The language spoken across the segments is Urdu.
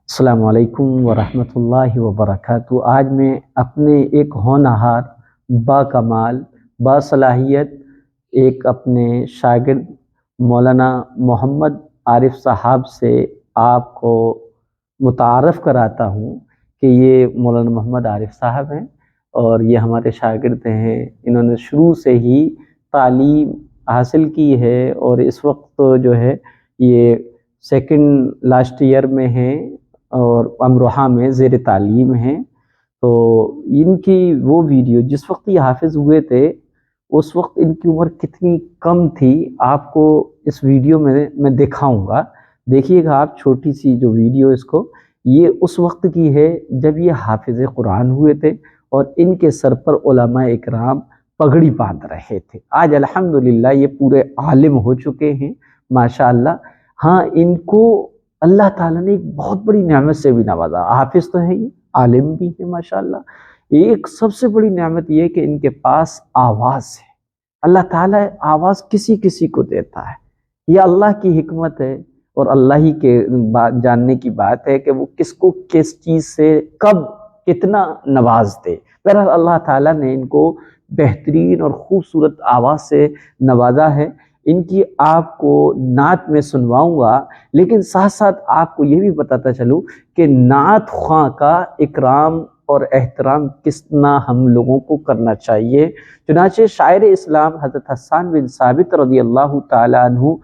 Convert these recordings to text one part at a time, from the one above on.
السلام علیکم ورحمۃ اللہ وبرکاتہ۔ آج میں اپنے ایک ہونہار، باکمال، باصلاحیت ایک اپنے شاگرد مولانا محمد عارف صاحب سے آپ کو متعارف کراتا ہوں کہ یہ مولانا محمد عارف صاحب ہیں اور یہ ہمارے شاگرد ہیں۔ انہوں نے شروع سے ہی تعلیم حاصل کی ہے اور اس وقت جو ہے یہ سیکنڈ لاسٹ ایئر میں ہیں اور امروہہ میں زیر تعلیم ہیں۔ تو ان کی وہ ویڈیو جس وقت یہ حافظ ہوئے تھے اس وقت ان کی عمر کتنی کم تھی، آپ کو اس ویڈیو میں دکھاؤں گا۔ دیکھیے گا آپ چھوٹی سی جو ویڈیو اس کو، یہ اس وقت کی ہے جب یہ حافظ قرآن ہوئے تھے اور ان کے سر پر علماء اکرام پگڑی باندھ رہے تھے۔ آج الحمدللہ یہ پورے عالم ہو چکے ہیں ماشاءاللہ۔ ہاں، ان کو اللہ تعالیٰ نے ایک بہت بڑی نعمت سے بھی نوازا۔ حافظ تو ہے یہ، عالم بھی ہے ماشاءاللہ۔ ایک سب سے بڑی نعمت یہ ہے کہ ان کے پاس آواز ہے۔ اللہ تعالیٰ آواز کسی کسی کو دیتا ہے، یہ اللہ کی حکمت ہے اور اللہ ہی کے جاننے کی بات ہے کہ وہ کس کو کس چیز سے کب کتنا نواز دے۔ بہرحال اللہ تعالیٰ نے ان کو بہترین اور خوبصورت آواز سے نوازا ہے۔ ان کی آپ کو نعت میں سنواؤں گا، لیکن ساتھ ساتھ آپ کو یہ بھی بتاتا چلوں کہ نعت خواں کا اکرام اور احترام کتنا ہم لوگوں کو کرنا چاہیے۔ چنانچہ شاعر اسلام حضرت حسان بن ثابت رضی اللہ تعالیٰ عنہ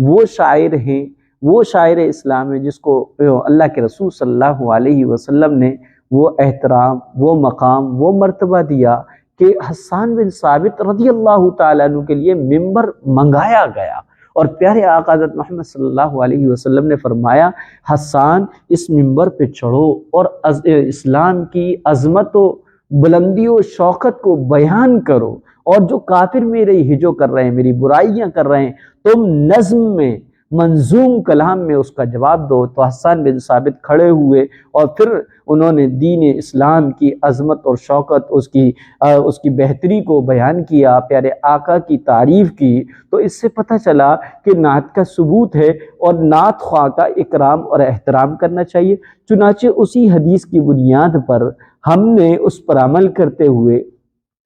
وہ شاعر ہیں، وہ شاعر اسلام ہے جس کو اللہ کے رسول صلی اللہ علیہ وسلم نے وہ احترام، وہ مقام، وہ مرتبہ دیا کہ حسان بن ثابت رضی اللہ تعالیٰ عنہ کے لیے ممبر منگایا گیا اور پیارے آقا حضرت محمد صلی اللہ علیہ وسلم نے فرمایا، حسان اس ممبر پہ چڑھو اور اسلام کی عظمت و بلندی و شوکت کو بیان کرو، اور جو کافر میرے ہجو کر رہے ہیں، میری برائیاں کر رہے ہیں، تم نظم میں، منظوم کلام میں اس کا جواب دو۔ تو حسان بن ثابت کھڑے ہوئے اور پھر انہوں نے دین اسلام کی عظمت اور شوکت، اس کی بہتری کو بیان کیا، پیارے آقا کی تعریف کی۔ تو اس سے پتہ چلا کہ نعت کا ثبوت ہے اور نعت خواہ کا اکرام اور احترام کرنا چاہیے۔ چنانچہ اسی حدیث کی بنیاد پر ہم نے اس پر عمل کرتے ہوئے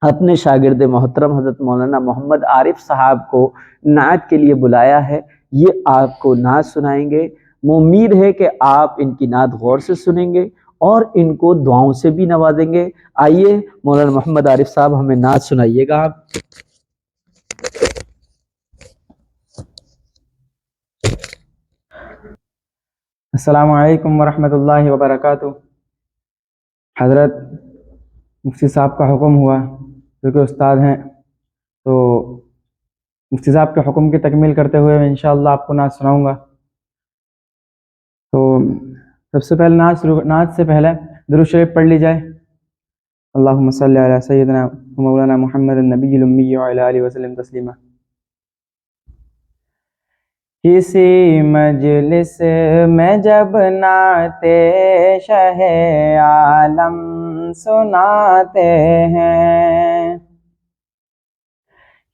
اپنے شاگرد محترم حضرت مولانا محمد عارف صاحب کو نعت کے لیے بلایا ہے۔ یہ آپ کو نعت سنائیں گے۔ امید ہے کہ آپ ان کی نعت غور سے سنیں گے اور ان کو دعاؤں سے بھی نوازیں گے۔ آئیے مولانا محمد عارف صاحب ہمیں نعت سنائیے گا آپ۔ السلام علیکم ورحمۃ اللہ وبرکاتہ۔ حضرت مفتی صاحب کا حکم ہوا، کیونکہ استاد ہیں تو مفتی صاحب کے حکم کی تکمیل کرتے ہوئے میں انشاءاللہ آپ کو نعت سناؤں گا۔ تو سب سے پہلے نعت سے پہلے درود شریف پڑھ لی جائے۔ اللہم صلی علی سیدنا مولانا محمد النبی الامی وعلی آلہ وسلم تسلیما۔ کسی مجلس میں جب نعت شہ عالم سناتے ہیں،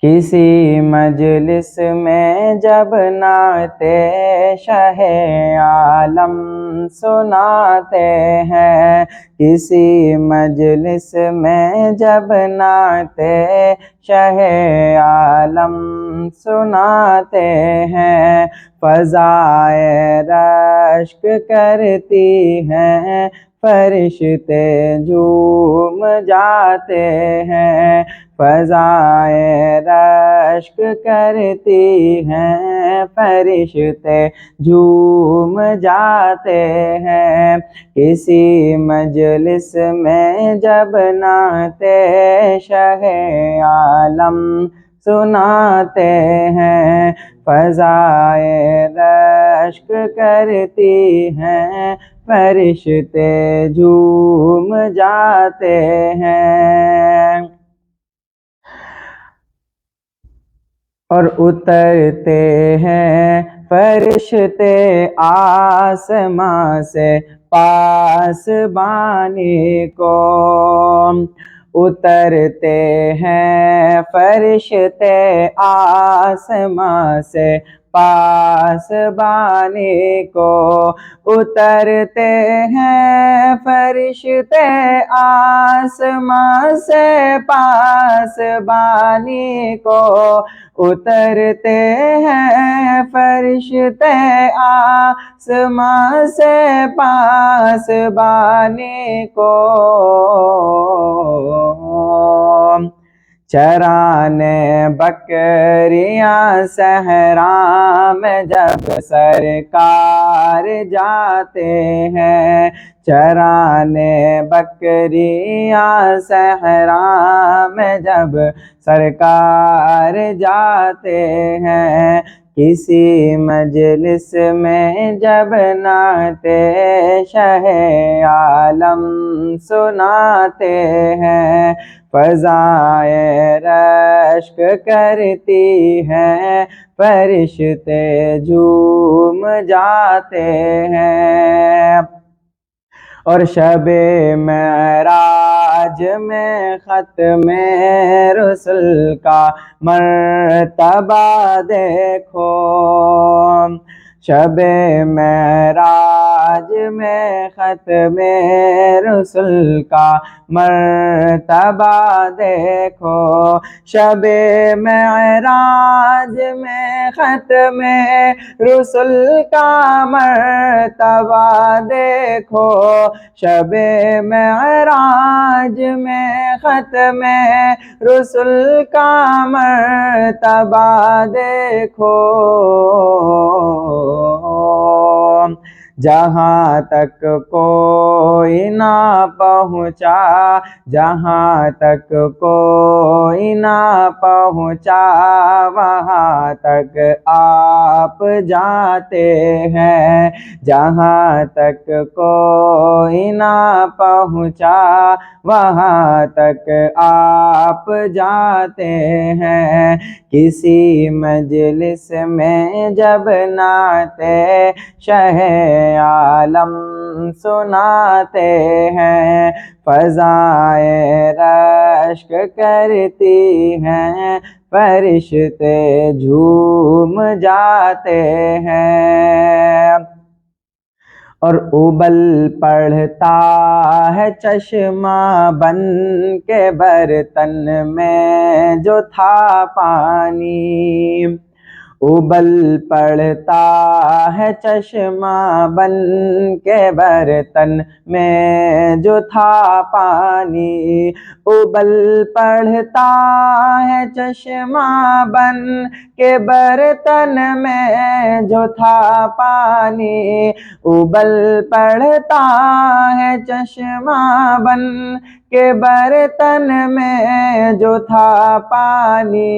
کسی مجلس میں جب نعت شہ عالم سناتے ہیں، کسی مجلس میں جب نعت شہ عالم سناتے ہیں، فضائے رشک کرتی ہیں، فرشتے جھوم جاتے ہیں، فضائے رشک کرتی ہیں، فرشتے جھوم جاتے ہیں، کسی مجلس میں جب نعت شہ عالم سناتے ہیں، فضائے رشک کرتی ہیں، فرشتے جھوم جاتے ہیں، اور اترتے ہیں فرشتے آسمان سے پاسبانی کو، اترتے ہیں فرشتے آسمان سے پاسبانی کو اترتے ہیں فرشتے آسمان سے پاسبانی کو اترتے ہیں فرشتے آسمان سے پاسبانی کو چرانے بکریاں صحرا میں جب سرکار جاتے ہیں چرانے بکریاں صحرا میں جب سرکار جاتے ہیں کسی مجلس میں جب نعت شہ عالم سناتے ہیں فضائے رشک کرتی ہیں فرشتے جھوم جاتے ہیں اور شب معراج میں ختم رسل کا مرتبہ دیکھو شب معراج میں ختم رسل کا مرتبہ دیکھو شب معراج میں ختم رسل کا مرتبہ دیکھو شب معراج میں ختم رسل کا مرتبہ دیکھو جہاں تک کوئی نہ پہنچا جہاں تک کوئی نہ پہنچا وہاں تک آپ جاتے ہیں جہاں تک کوئی نہ پہنچا وہاں تک آپ جاتے ہیں کسی مجلس میں جب نعت شہ عالم سناتے ہیں فضائے رشک کرتی ہیں فرشتے جھوم جاتے ہیں اور ابل پڑھتا ہے چشمہ بن کے برتن میں جو تھا پانی ابل پڑتا ہے چشمہ بن کے برتن میں جو تھا پانی ابل پڑتا ہے چشمہ بن کے برتن میں جو تھا پانی ابل پڑتا ہے چشمہ بن کے برتن میں جو تھا پانی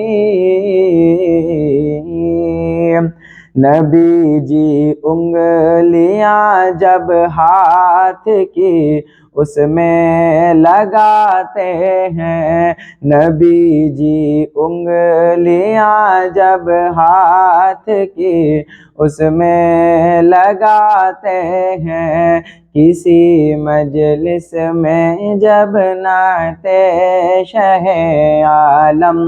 نبی جی انگلیاں جب ہاتھ کی اس میں لگاتے ہیں نبی جی انگلیاں جب ہاتھ کی اس میں لگاتے ہیں کسی مجلس میں جب نعت شہ عالم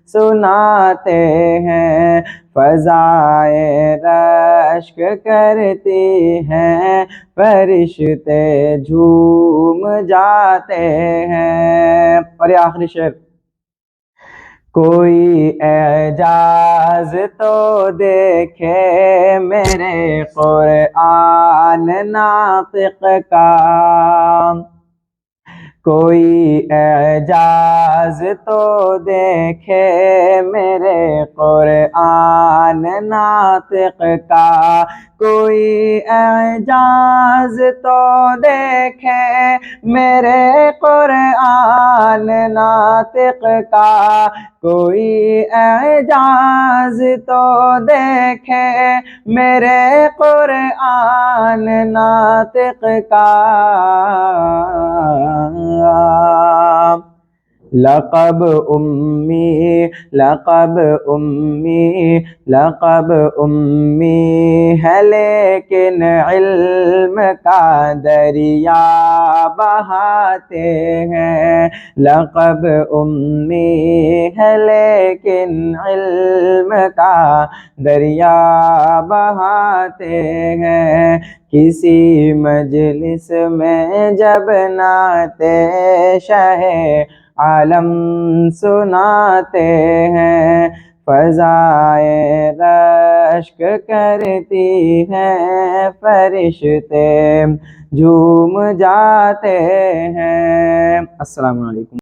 سناتے ہیں فضائے رشک کرتی ہیں فرشتے جھوم جاتے ہیں اور یہ آخری شعر کوئی اعجاز تو دیکھے میرے قرآن ناطق کا کوئی اعجاز تو دیکھے میرے قرآن ناطق کا کوئی اعجاز تو دیکھے میرے قرآن ناطق کا کوئی اعجاز تو دیکھے میرے قرآن ناطق کا لقب امی لقب امی لقب امی ہے، لیکن علم کا دریا بہاتے ہیں۔ لقب امی ہے لیکن علم کا دریا بہاتے ہیں۔ کسی مجلس میں جب نعت شاہ عالم سناتے ہیں، فضائے رشک کرتی ہیں، فرشتے جھوم جاتے ہیں۔ السلام علیکم۔